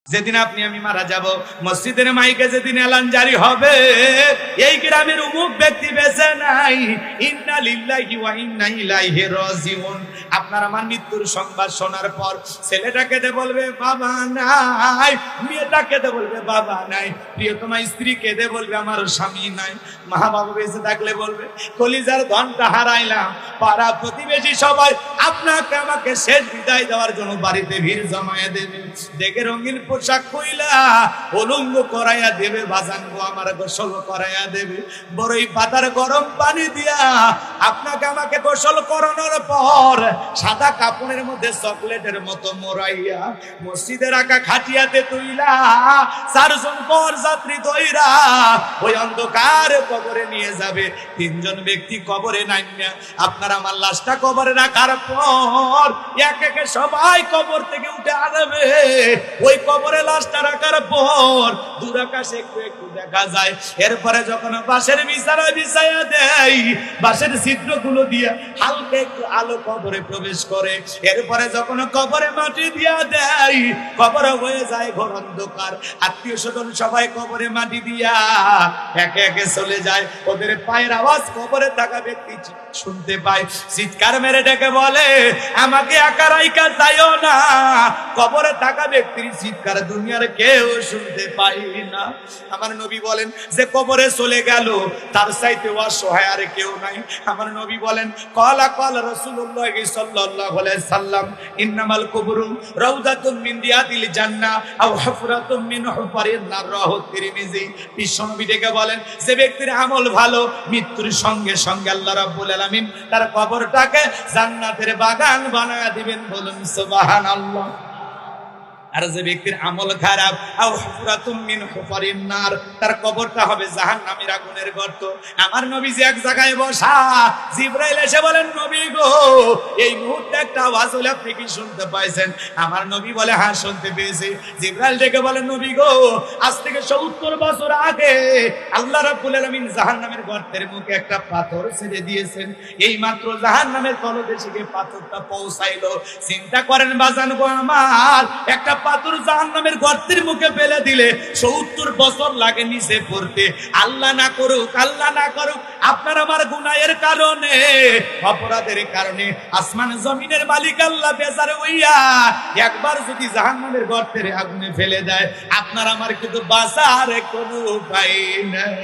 যেদিন আপনি আমি মারা যাব, মসজিদের মাইকে যেদিন এলান জারি হবে, এই গ্রামের অমুক ব্যক্তি বেঁচে নাই, ইন্না লিল্লাহি ওয়া ইন্না ইলাইহি রাজিউন। আপনার আমার মৃত্যুর সংবাদ শোনার পর ছেলেটা কেঁদে বলবে বাবা নাই, মেয়েটা কেঁদে বলবে বাবা নাই, প্রিয়তমা স্ত্রী কেঁদে বলবে আমার স্বামী নাই, মা বাবা বেঁচে থাকলে বলবে কলিজার ধনটা হারাইলাম। পাড়া প্রতিবেশী সবাই আপনাকে আমাকে শেষ বিদায় দেওয়ার জন্য বাড়িতে ভিড় জমায়ে দেবে, দেখে রঙিন পোশাক কইলা উলঙ্গ করাইয়া দেবে, বাজান গো আমার গোসল করাইয়া দেবে, বড়ই পাতার গরম পানি দিয়া আপনাকে আমাকে গোসল করানোর পর সাদা কাপড়ের মধ্যে চকলেটের মতো মোড়াইয়া মসজিদে রাখা খাটিয়াতে তুইলা চারজন পর যাত্রী দইরা ওই অন্ধকার কবরে নিয়ে যাবে। তিনজন ব্যক্তি কবরে নামিয়া আপনার আমার লাশটা কবরে রাখার পর এক একে সবাই কবর থেকে উঠে আনবে। ওই কবরে লাশটা রাখার পর দূর আকাশে একটু একটু দেখা যায়। এরপরে যখন বাঁশের বিছানা বিছাইয়া দেয়, বাঁশের ছিদ্রগুলো দিয়ে হালকা একটু আলো কবরে প্রবেশ করে। এরপরে যখন কবরে মাটি দিয়া দেয়, কবরে হয়ে যায় ঘোর অন্ধকার। আত্মীয় স্বজন সবাই কবরে মাটি দিয়া একে একে চলে যায়। ওদের পায়ের আওয়াজ কবরে থাকা ব্যক্তি শুনতে পায়, চিৎকার মেরে ডেকে বলে আমাকে একা রাইখা যাইও না। কবরে থাকা ব্যক্তির চিৎকার দুনিয়ার কেউ শুনতে পাই না। আমার নবী বলেন যে কবরে চলে গেল তার চাইতে অসহায় আর কেউ নাই। আমার নবী বলেন ক্বালা রাসূলুল্লাহ সাল্লাল্লাহু আলাইহি সাল্লাম ইন্নামাল কুবুরু রাউযাতুম মিন রিয়াদিল জান্নাহ আও হুফরাতুম মিন হুফারিন নার। রাহু তিরমিজি। বিশ্বনবী ডেকে বলেন যে ব্যক্তির আমল ভালো, মৃত্যুর সঙ্গে সঙ্গে আল্লাহ রাব্বুল আলামিন তার কবরটাকে জান্নাতের বাগান বানায়া দিবেন। বলুন সুবহানাল্লাহ। আর যে ব্যক্তির আমল খারাপ, আও হুফরাতুম মিন হুফারিন নার, তার কবরটা হবে জাহান্নামের আগুনের গর্ত। আমার নবী যে এক জায়গায় বসা, জিবরাইল এসে বলেন নবী গো এই মুহূর্তে একটা আওয়াজ হলো, আপনি কি শুনতে পাইছেন? আমার নবী বলে হ্যাঁ শুনতে পেয়েছি। জিবরাইল ডেকে বলেন নবী গো আজ থেকে 70 বছর আগে আল্লাহ রাব্বুল আলামিন জাহান্নামের গর্তের মুখে একটা পাথর ছেড়ে দিয়েছেন। এই মাত্র জাহান্নামের তলদেশে গিয়ে পাথরটা পৌঁছাইলো। চিন্তা করেন বাজান গো আমার, একটা পাথর জাহান্নামের গর্তের মুখে ফেলে দিলে 70 বছর লাগে নিচে পড়তে। আল্লাহ না করুক, আল্লাহ না করুক, আপনার আমার গুনাহের কারণে, অপরাধের কারণে আসমান জমিনের মালিক আল্লাহ বেজার হইয়া একবার যদি জাহান্নামের গর্তের আগুনে ফেলে দেয়, আপনার আমার কিন্তু বাঁচার কোনো উপায় নাই।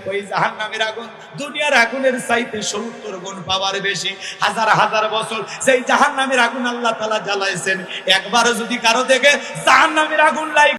ওই জাহান্নামের আগুন দুনিয়ার আগুনের চাইতে 70 গুণ পাওয়ার বেশি। হাজার হাজার বছর সেই জাহান্নামের আগুন আল্লাহ তাআলা জ্বালাইছেন। একবার যদি কারো থেকে জাহান্নামের আগুন